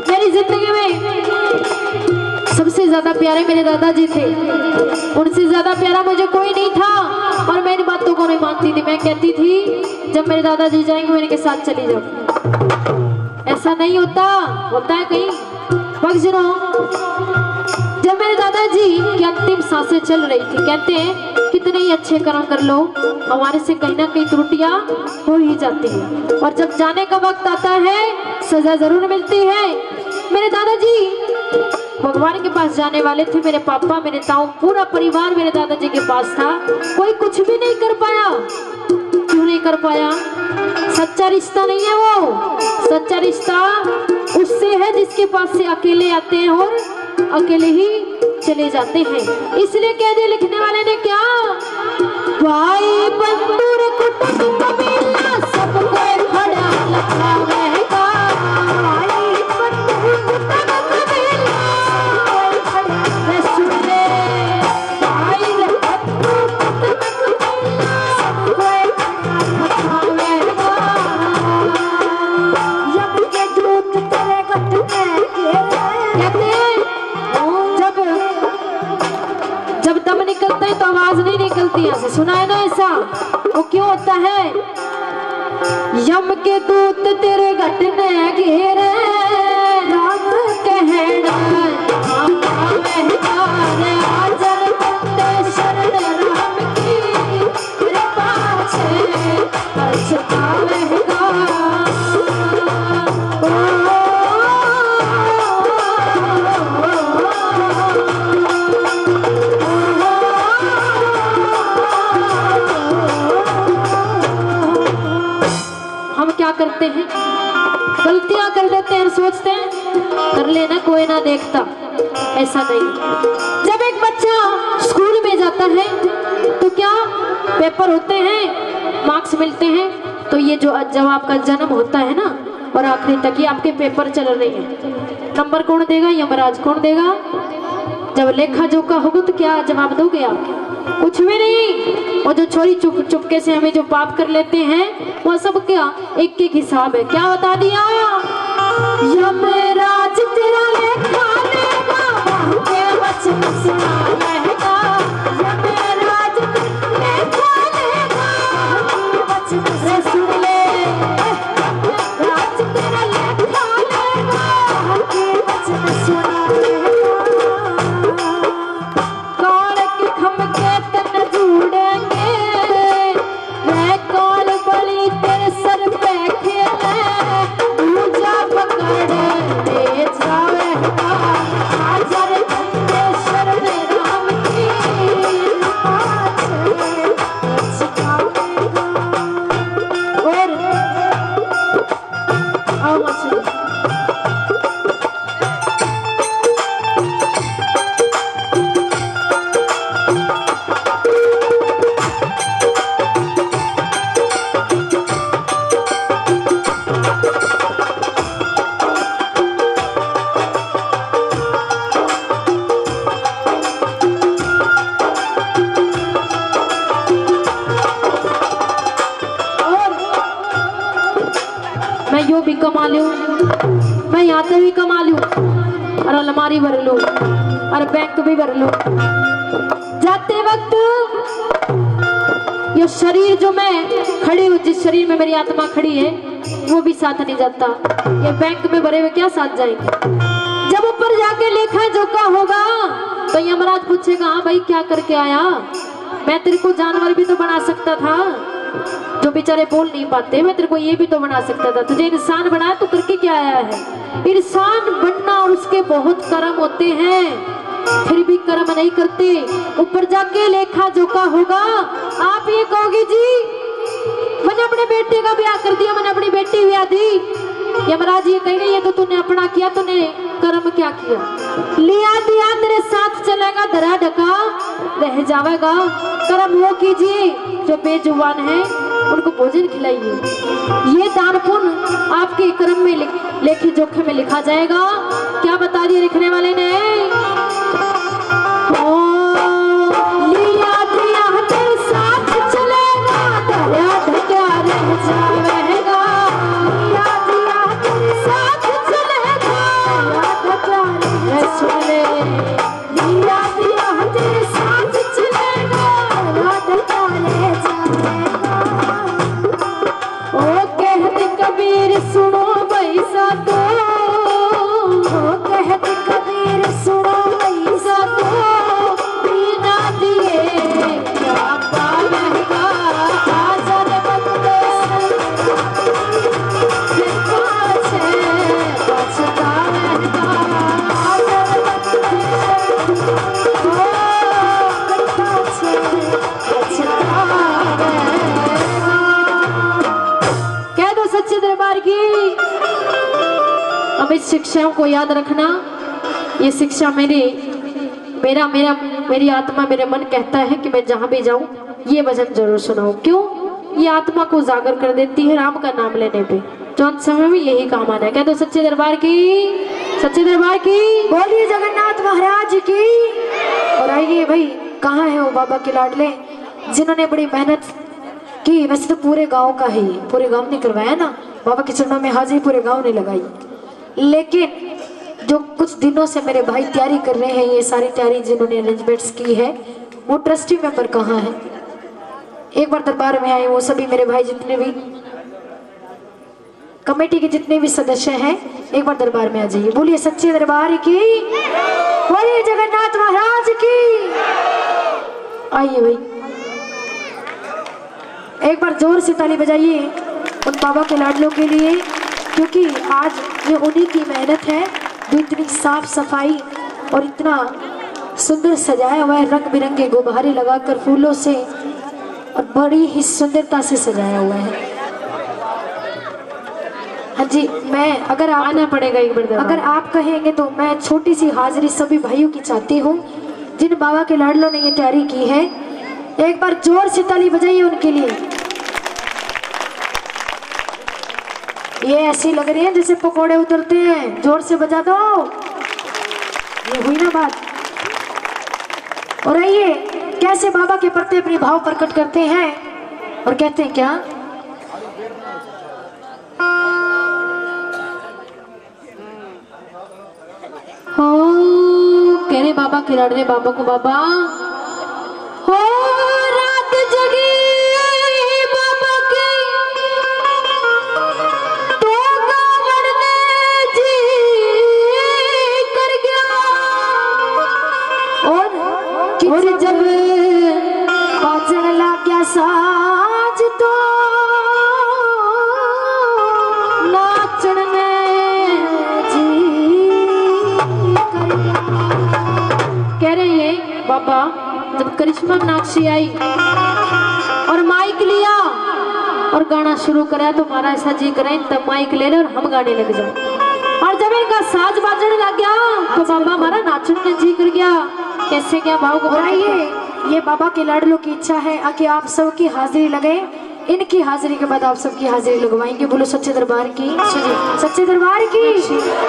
मेरी जिंदगी में सबसे ज्यादा प्यारे मेरे दादाजी थे, उनसे ज्यादा प्यारा मुझे कोई नहीं था। और मैं इन बातों को नहीं मानती थी। मैं कहती थी जब मेरे दादाजी जाएंगे मेरे के साथ चली जाओ। ऐसा नहीं होता, होता है कहीं। वक्त सुनो, जब मेरे दादाजी की अंतिम सांसें चल रही थी, कहते हैं कितने ही अच्छे कर्म कर लो, हमारे से कहीं ना कहीं त्रुटियां हो ही जाती है। और जब जाने का वक्त आता है सजा जरूर मिलती है। मेरे दादाजी भगवान के पास जाने वाले थे। मेरे पापा, मेरे ताऊ, पूरा परिवार मेरे दादाजी के पास था। कोई कुछ भी नहीं कर पाया। क्यों नहीं कर पाया? सच्चा रिश्ता नहीं है वो। सच्चा रिश्ता उससे है जिसके पास से अकेले आते हैं और अकेले ही चले जाते हैं। इसलिए कह दिया लिखने वाले ने क्या, भाई बंधु कुटुंब कबीला सबको खड़ा लखा रहेगा। भाई बंधु कुटुंब कबीला मैं सुन ले, भाई बंधु कुटुंब कबीला सबको लखा रहेगा। जब के दूत तेरे गट में कहते हैं जब दम निकलता है तो आवाज नहीं निकलती है। सुना है ना ऐसा? वो क्यों होता है? यम के दूत तेरे घट ने घेरे, राम कहना आजल बंदे शरण राम की, तेरे पाछे पछतावेगा। क्या करते हैं, गलतियां कर देते हैं, सोचते हैं कर लेना कोई ना देखता। ऐसा नहीं। जब एक बच्चा स्कूल में जाता है तो क्या पेपर होते हैं, मार्क्स मिलते हैं, तो ये जो जब आपका जन्म होता है ना और आखिरी तक ये आपके पेपर चल रहे हैं, नंबर कौन देगा? यमराज कौन देगा? जब लेखा जोखा होगा तो क्या जवाब दोगे आप? कुछ भी नहीं। और जो छोरी चुपके से हमें जो पाप कर लेते हैं वो सब क्या एक एक हिसाब है। क्या बता दिया? यमराज तेरा लेखा लेगा, के वचन सुनाएगा। यमराज लेखा लेगा, वचन सुन ले। राज तेरा लेखा लेगा, के वचन सुनाएगा। भी कमा लूं, मैं यहाँ से भी कमा लूं और अलमारी भर लूं और बैंक भी भर लूं। जाते वक्त ये शरीर जो मैं खड़ी हूँ, जिस शरीर में मेरी आत्मा खड़ी है वो भी साथ नहीं जाता। ये बैंक में भरे हुए क्या साथ जाएंगे? जब ऊपर जाके लेखा जोखा होगा तो यमराज पूछेगा, हाँ भाई क्या करके आया? मैं तेरे को जानवर भी तो बना सकता था, जो बेचारे बोल नहीं पाते, मैं तेरे को ये भी तो बना सकता था। तुझे इंसान बनाया तो करके क्या आया है? इंसान बनना और उसके बहुत कर्म होते हैं, फिर भी कर्म नहीं करते। ऊपर जाके लेखा जोखा होगा। आप ये कहोगे जी मैंने अपने बेटे का ब्याह कर दिया, मैंने अपनी बेटी ब्याह दी। यमराज ये कहेंगे ये तो तूने अपना किया, तूने कर्म क्या किया? लिया दिया तेरे साथ चलेगा, धरा ढका रह जाएगा। कर्म वो कीजिए जो बेजुबान है उनको भोजन खिलाइए। ये दान पुण्य आपके कर्म में लेखे जोखे में लिखा जाएगा। क्या बता दिया लिखने वाले ने? लिया दिया तेरे साथ चलेगा, धरा ढका रह जाएगा। लिया दिया तेरे साथ अब इस शिक्षाओं को याद रखना। ये शिक्षा मेरी आत्मा, मेरे मन कहता है कि मैं जहाँ भी जाऊँ ये भजन जरूर सुनाऊं। क्यों? ये आत्मा को जागर कर देती है राम का नाम लेने पे। जौन समय में यही काम आना है। कह दो सच्चे दरबार की, सच्चे दरबार की, बोलिए जगन्नाथ महाराज की। और आइए भाई, कहाँ है वो बाबा के लाडले जिन्होंने बड़ी मेहनत की। वैसे तो पूरे गांव का ही, पूरे गांव ने करवाया ना, बाबा के चरणों में हाजिरी पूरे गांव ने लगाई। लेकिन जो कुछ दिनों से मेरे भाई तैयारी कर रहे हैं, ये सारी तैयारी जिन्होंने अरेंजमेंट्स की है, वो ट्रस्टी मेंबर कहाँ है? एक बार दरबार में आए वो सभी मेरे भाई, जितने भी कमेटी के जितने भी सदस्य हैं, एक बार दरबार में आ जाइए। बोलिए सच्चे दरबार की, बोलिए जगन्नाथ महाराज की। आइए भाई, एक बार जोर से ताली बजाइए उन बाबा के लाडलों के लिए, क्योंकि आज ये उन्हीं की मेहनत है जो इतनी साफ सफाई और इतना सुंदर सजाया हुआ है, रंग बिरंगे गुब्बारे लगाकर फूलों से, और बड़ी ही सुंदरता से सजाया हुआ है। हाँ जी, मैं अगर आना पड़ेगा एक बार। अगर आप कहेंगे तो मैं छोटी सी हाजिरी सभी भाइयों की चाहती हूँ जिन बाबा के लाडलों ने ये तैयारी की है। एक बार जोर से ताली बजाइए उनके लिए। ये ऐसी लग रही है जैसे पकोड़े उतरते हैं, जोर से बजा दो। ये हुई ना बात। और आइए, कैसे बाबा के प्रति अपनी भाव प्रकट करते हैं और कहते हैं क्या? हो कह रहे बाबा के लाडले बाबा को, बाबा हो रात जगी बाबा की, तो गावन ने जी कर गया। और जब बाजन लग गया साज तो नाचन में जी कर गया। कह रहे हैं बाबा, जब करिश्मा नाक्षी आई और माइक लिया और गाना शुरू करा तो हमारा ऐसा जी करे तब माइक ले ले और हम गाने लग जाए। और जब इनका साज बाजने लग गया तो बाबा हमारा नाचने में जी कर गया। कैसे क्या भाव को बनाइए। ये बाबा के लाडलों की इच्छा है कि आप सबकी हाजिरी लगे। इनकी हाजिरी के बाद आप सबकी हाजिरी लगवाएंगे। बोलो सच्चे दरबार की, सच्चे दरबार की।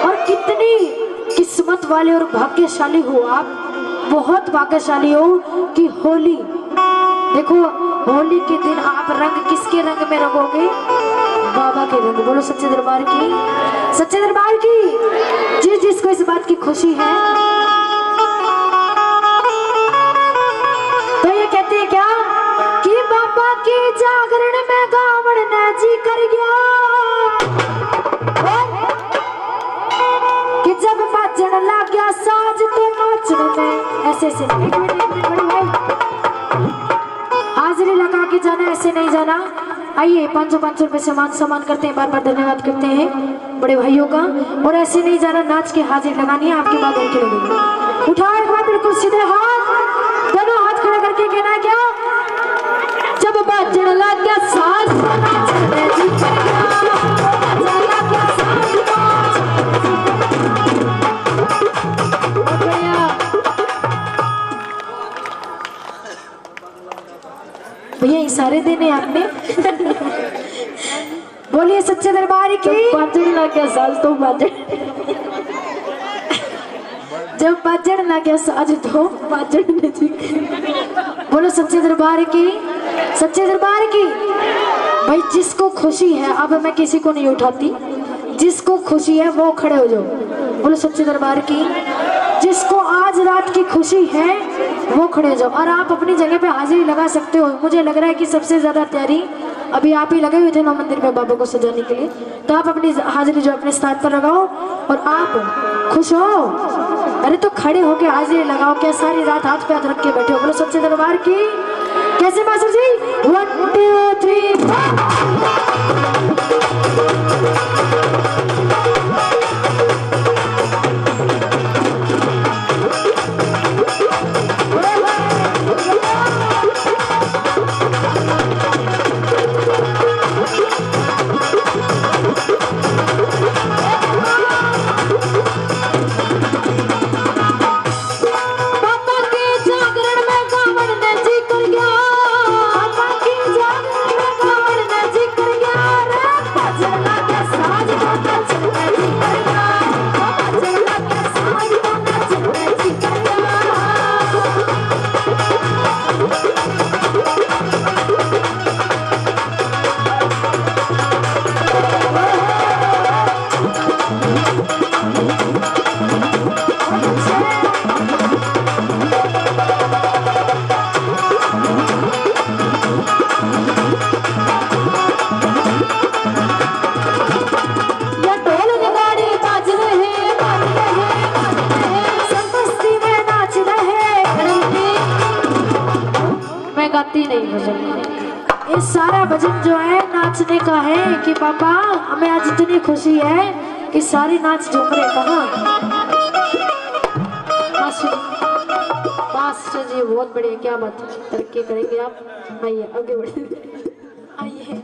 और कितनी किस्मत वाले और भाग्यशाली हो आप, बहुत भाग्यशाली हो कि होली, देखो होली के दिन आप रंग किसके रंग में रंगोगे? बाबा के रंग। बोलो सच्चे दरबार की, सच्चे दरबार की। जिस जिसको इस बात की खुशी है तो ये कहते हैं क्या कि बाबा की जागरण में गावण ने जी कर गया। कि जब बाजन लग गया साज तो नाचने में ऐसे ऐसे हाजिरी लगा के जाना, ऐसे नहीं जाना। आइए 500 रुपए से मान सम्मान करते हैं, बार बार धन्यवाद करते हैं बड़े भाइयों का। और ऐसे नहीं जाना, नाच के हाजिरी लगानी है, आपके बाद उनके लगेंगे। उठाओ एक बार बिल्कुल सीधे हाथ, दोनों हाथ खड़े करके कहना है क्या? जब बाजन लग गया साज नाचने जी कर गया, बाजन लग गया साज भैया इशारे देने आपने। बोलिए सच्चे दरबार की। बाजन लग गया साज तो बाजन, जब बाजन लग गया साज तो बाजन ने जी। बोलो सच्चे दरबार की, सच्चे दरबार की। भाई जिसको खुशी है, अब मैं किसी को नहीं उठाती, जिसको खुशी है वो खड़े हो जाओ। बोलो सच्चे दरबार की। जिसको आज रात की खुशी है वो खड़े हो जाओ। और आप अपनी जगह पे हाजिरी लगा सकते हो। मुझे लग रहा है कि सबसे ज्यादा तैयारी अभी आप ही लगे हुए थे नौ मंदिर में बाबा को सजाने के लिए, तो आप अपनी हाजिरी जो अपने स्थान पर लगाओ और आप खुश हो। अरे तो खड़े होके हाजिरी लगाओ, क्या सारी रात हाथ पे हाथ रख के बैठे हो? बोलो सच्चे दरबार की। कैसे मास्टर जी? 1 2 3 4 गाती नहीं भजन। ये सारा भजन जो है नाचने का है कि पापा हमें आज इतनी खुशी है कि सारी नाच झूम रहे। कहाँ मास्टर जी बहुत बढ़िया, क्या बात है, तरक्की करेंगे आप। आइए आगे बढ़िए, आइए।